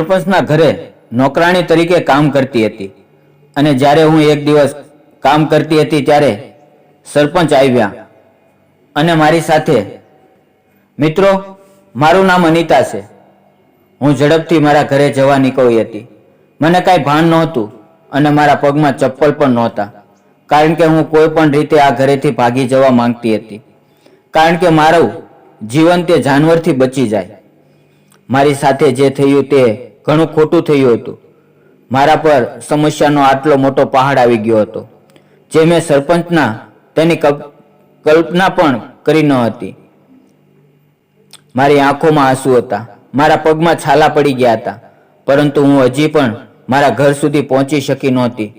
સરપંચના ઘરે નોકરાણી તરીકે કામ કરતી હતી અને જ્યારે હું એક દિવસ કામ કરતી હતી ત્યારે સરપંચ આવ્યા અને મારી સાથે, મિત્રો, મારું નામ અનિતા છે. હું ઝડપથી મારા ઘરે જવા નીકળી હતી. મને કાંઈ ભાન નહોતું અને મારા પગમાં ચપ્પલ પણ નહોતા, કારણ કે હું કોઈ પણ રીતે આ ઘરેથી ભાગી જવા માંગતી હતી, કારણ કે મારું જીવન તે જાનવરથી બચી જાય. મારી સાથે જે થયું તે ઘણું ખોટું થયું હતું. મારા પર સમસ્યાનો આટલો મોટો પહાડ આવી ગયો હતો જે મેં સરપંચના તેની કલ્પના પણ કરી ન હતી. મારી આંખોમાં આંસુ હતા, મારા પગમાં છાલા પડી ગયા હતા, પરંતુ હું હજી પણ મારા ઘર સુધી પહોંચી શકી નહોતી.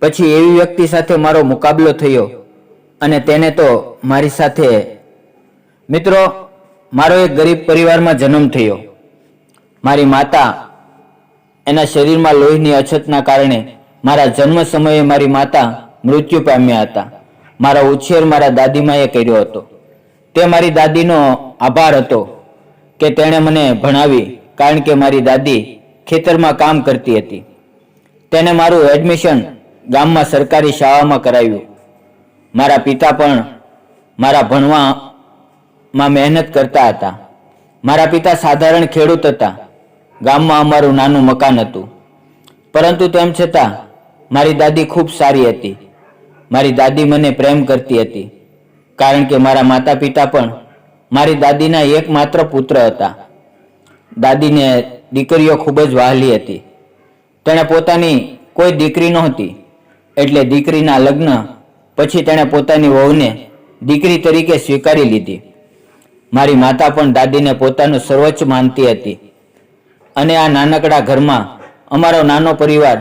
પછી એવી વ્યક્તિ સાથે મારો મુકાબલો થયો અને તેને તો મારી સાથે, મિત્રો, મારો એક ગરીબ પરિવારમાં જન્મ થયો. મારી માતા, એના શરીરમાં લોહીની અછતના કારણે મારા જન્મ સમયે મારી માતા મૃત્યુ પામ્યા હતા. મારો ઉછેર મારા દાદીમાએ કર્યો હતો. તે મારી દાદીનો આભાર હતો કે તેણે મને ભણાવી, કારણ કે મારી દાદી ખેતરમાં કામ કરતી હતી. તેને મારું એડમિશન ગામમાં સરકારી શાળામાં કરાવ્યું. મારા પિતા પણ મારા ભણવામાં મહેનત કરતા હતા. મારા પિતા સાધારણ ખેડૂત હતા. ગામમાં અમારું નાનું મકાન હતું, પરંતુ તેમ છતાં મારી દાદી ખૂબ સારી હતી. મારી દાદી મને પ્રેમ કરતી હતી, કારણ કે મારા માતા પિતા પણ મારી દાદીના એકમાત્ર પુત્ર હતા. દાદીને દીકરીઓ ખૂબ જ વહાલી હતી. તેણે પોતાની કોઈ દીકરી નહોતી, એટલે દીકરીના લગ્ન પછી તેણે પોતાની વહુને દીકરી તરીકે સ્વીકારી લીધી. મારી માતા પણ દાદીને પોતાનું સર્વોચ્ચ માનતી હતી અને આ નાનકડા ઘરમાં અમારો નાનો પરિવાર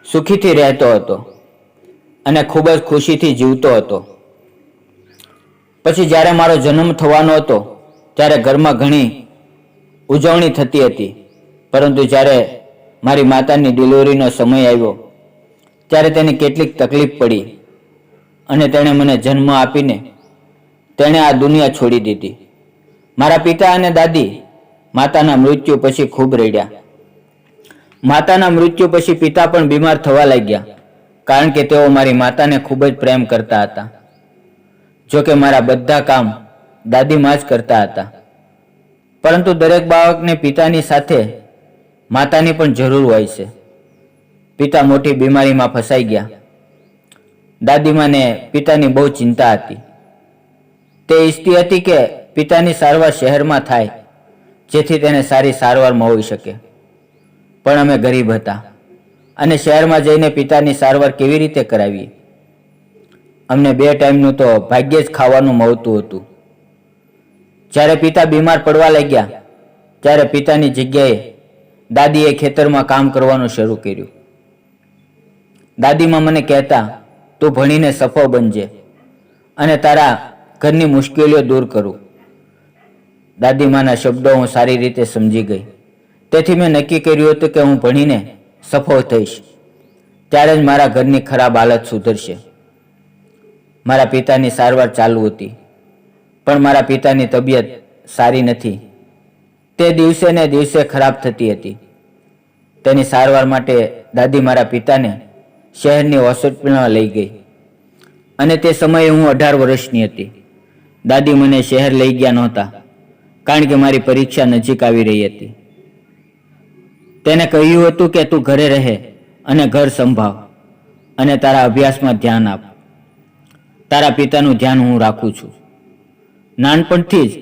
સુખીથી રહેતો હતો અને ખૂબ જ ખુશીથી જીવતો હતો. પછી જ્યારે મારો જન્મ થવાનો હતો ત્યારે ઘરમાં ઘણી ઉજવણી થતી હતી, પરંતુ જ્યારે મારી માતાની ડિલિવરીનો સમય આવ્યો ત્યારે તેને કેટલીક તકલીફ પડી અને તેણે મને જન્મ આપીને તેણે આ દુનિયા છોડી દીધી. મારા પિતા અને દાદી માતાના મૃત્યુ પછી ખૂબ રડ્યા. માતાના મૃત્યુ પછી પિતા પણ બીમાર થવા લાગ્યા, કારણ કે તેઓ મારી માતાને ખૂબ જ પ્રેમ કરતા હતા. જોકે મારા બધા કામ દાદીમાં જ કરતા હતા, પરંતુ દરેક બાળકને પિતાની સાથે માતાની પણ જરૂર હોય છે. પિતા મોટી બીમારીમાં ફસાઈ ગયા. દાદીમાને પિતાની બહુ ચિંતા હતી. તે ઈચ્છતી હતી કે પિતાની સારવાર શહેરમાં થાય, જેથી તેને સારી સારવાર મળી શકે. પણ અમે ગરીબ હતા અને શહેરમાં જઈને પિતાની સારવાર કેવી રીતે કરાવીએ? અમને 2 ટાઈમનું તો ભાગ્યે જ ખાવાનું મળતું હતું. જ્યારે પિતા બીમાર પડવા લાગ્યા ત્યારે પિતાની જગ્યાએ દાદીએ ખેતરમાં કામ કરવાનું શરૂ કર્યું. દાદીમાં મને કહેતા, તું ભણીને સફળ બનજે અને તારા ઘરની મુશ્કેલીઓ દૂર કરું. દાદીમાના શબ્દો હું સારી રીતે સમજી ગઈ. તેથી મેં નક્કી કર્યું હતું કે હું ભણીને સફળ થઈશ, ત્યારે જ મારા ઘરની ખરાબ હાલત સુધરશે. મારા પિતાની સારવાર ચાલુ હતી, પણ મારા પિતાની તબિયત સારી નથી. તે દિવસે ને દિવસે ખરાબ થતી હતી. તેની સારવાર માટે દાદી મારા પિતાને શહેરની હોસ્પિટલમાં લઈ ગઈ અને તે સમયે હું 18 વર્ષની હતી. દાદી મને શહેર લઈ ગયા નહોતા, કારણ કે મારી પરીક્ષા નજીક આવી રહી હતી. તેને કહ્યું હતું કે તું ઘરે રહે અને ઘર સંભાળ અને તારા અભ્યાસમાં ધ્યાન આપ. તારા પિતાનું ધ્યાન હું રાખું છું. નાનપણથી જ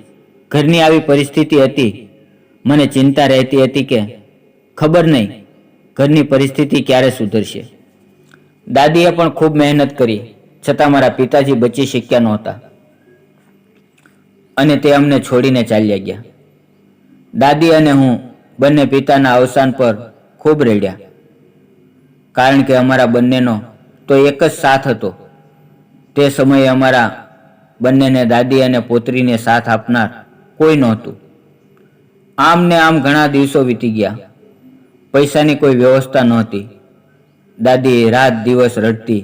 ઘરની આવી પરિસ્થિતિ હતી. મને ચિંતા રહેતી હતી કે ખબર નહીં ઘરની પરિસ્થિતિ ક્યારે સુધરશે. દાદીએ પણ ખૂબ મહેનત કરી, છતાં મારા પિતાજી બચી શક્યા નહોતા અને તે અમને છોડીને ચાલ્યા ગયા. દાદી અને હું બંને પિતાના અવસાન પર ખૂબ રડ્યા, કારણ કે અમારા બંનેનો તો એક જ સાથ હતો. તે સમયે અમારા બંનેને દાદી અને પોતરીને સાથ આપનાર કોઈ નહોતું. આમ ને આમ ઘણા દિવસો વીતી ગયા. પૈસાની કોઈ વ્યવસ્થા નહોતી. દાદી રાત દિવસ રડતી.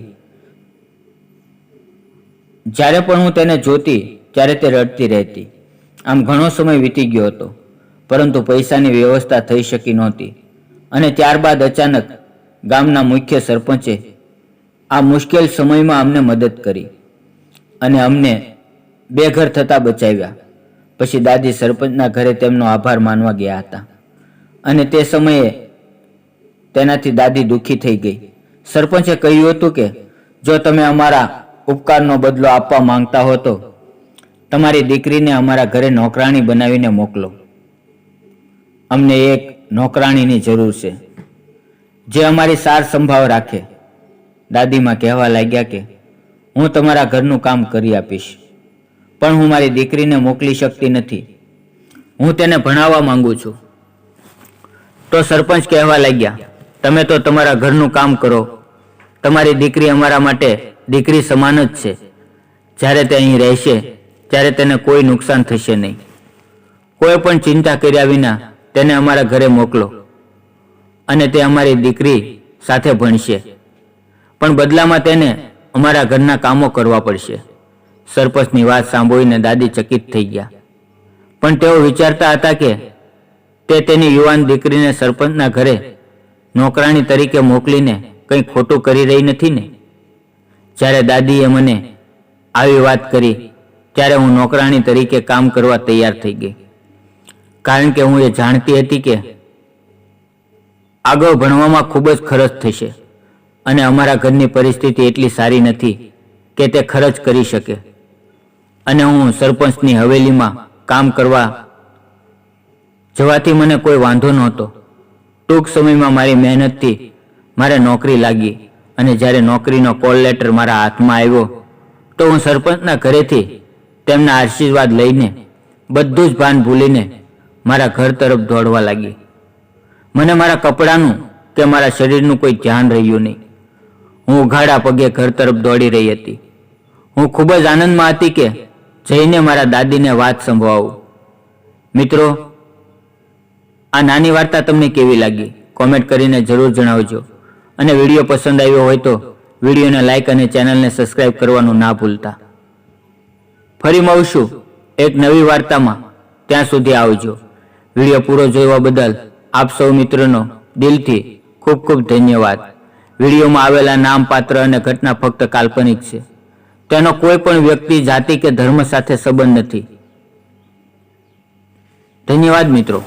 જ્યારે પણ હું તેને જોતી ત્યારે તે રડતી રહેતી. આમ ઘણો સમય વીતી ગયો હતો. પરંતુ પૈસાની વ્યવસ્થા થઈ શકી નહોતી. અને ત્યારબાદ અચાનક ગામના મુખ્ય સરપંચે આ મુશ્કેલ સમયમાં અમને મદદ કરી અને અમને બેઘર થતા બચાવ્યા. પછી દાદી સરપંચના ઘરે તેમનો આભાર માનવા ગયા હતા અને તે સમયે તેનાથી દાદી દુઃખી થઈ ગઈ. સરપંચે કહ્યું હતું કે જો તમે અમારા ઉપકારનો બદલો આપવા માંગતા હો તો તમારી દીકરીને અમારા ઘરે નોકરાણી બનાવીને મોકલો. અમને એક નોકરાણીની જરૂર છે જે અમારી સાર સંભાળ રાખે. દાદીમાં કહેવા લાગ્યા કે હું તમારા ઘરનું કામ કરી આપીશ, પણ હું મારી દીકરીને મોકલી શકતી નથી. હું તેને ભણાવવા માંગુ છું. તો સરપંચ કહેવા લાગ્યા, તમે તો તમારા ઘરનું કામ કરો. તમારી દીકરી અમારા માટે દીકરી સમાન જ છે. જ્યારે તે અહીં રહેશે ત્યારે તેને કોઈ નુકસાન થશે નહીં. કોઈ પણ ચિંતા કર્યા વિના તેને અમારા ઘરે મોકલો અને તે અમારી દીકરી સાથે ભણશે, પણ બદલામાં તેને અમારા ઘરના કામો કરવા પડશે. સરપંચની વાત સાંભળીને દાદી ચકિત થઈ ગયા, પણ તેઓ વિચારતા હતા કે તે તેની યુવાન દીકરીને સરપંચના ઘરે નોકરાણી તરીકે મોકલીને કંઈ ખોટું કરી રહી નથી ને. જ્યારે દાદીએ મને આવી વાત કરી ત્યારે હું નોકરાણી તરીકે કામ કરવા તૈયાર થઈ ગઈ, કારણ કે હું એ જાણતી હતી કે આગળ ભણવામાં ખૂબ જ ખર્ચ થશે અને અમારા ઘરની પરિસ્થિતિ એટલી સારી નથી કે તે ખર્ચ કરી શકે. અને હું સરપંચની હવેલીમાં કામ કરવા જવાથી મને કોઈ વાંધો નહોતો. ટૂંક સમયમાં મારી મહેનતથી મારે નોકરી લાગી અને જ્યારે નોકરીનો કોલ લેટર મારા હાથમાં આવ્યો તો હું સરપંચના ઘરેથી તેમના આશીર્વાદ લઈને બધું જ ભાન ભૂલીને મારા ઘર તરફ દોડવા લાગી. મને મારા કપડાનું કે મારા શરીરનું કોઈ ધ્યાન રહ્યું નહીં. હું ઉઘાડા પગે ઘર તરફ દોડી રહી હતી. હું ખૂબ જ આનંદમાં હતી કે જઈને મારા દાદીને વાત સંભળાવું. મિત્રો, આ નાની વાર્તા તમને કેવી લાગી કોમેન્ટ કરીને જરૂર જણાવજો. અને વિડીયો પસંદ આવ્યો હોય તો વિડીયોને લાઇક અને ચેનલને સબસ્ક્રાઇબ કરવાનું ના ભૂલતા. ફરી મળશું એક નવી વાર્તામાં. ત્યાં સુધી આવજો. વિડીયો પૂરો જોવા બદલ આપ સૌ મિત્રોનો દિલથી ખૂબ ખૂબ ધન્યવાદ. વિડીયોમાં આવેલા નામ, પાત્ર અને ઘટના ફક્ત કાલ્પનિક છે. તેનો કોઈ પણ વ્યક્તિ, જાતિ કે ધર્મ સાથે સંબંધ નથી. ધન્યવાદ મિત્રો.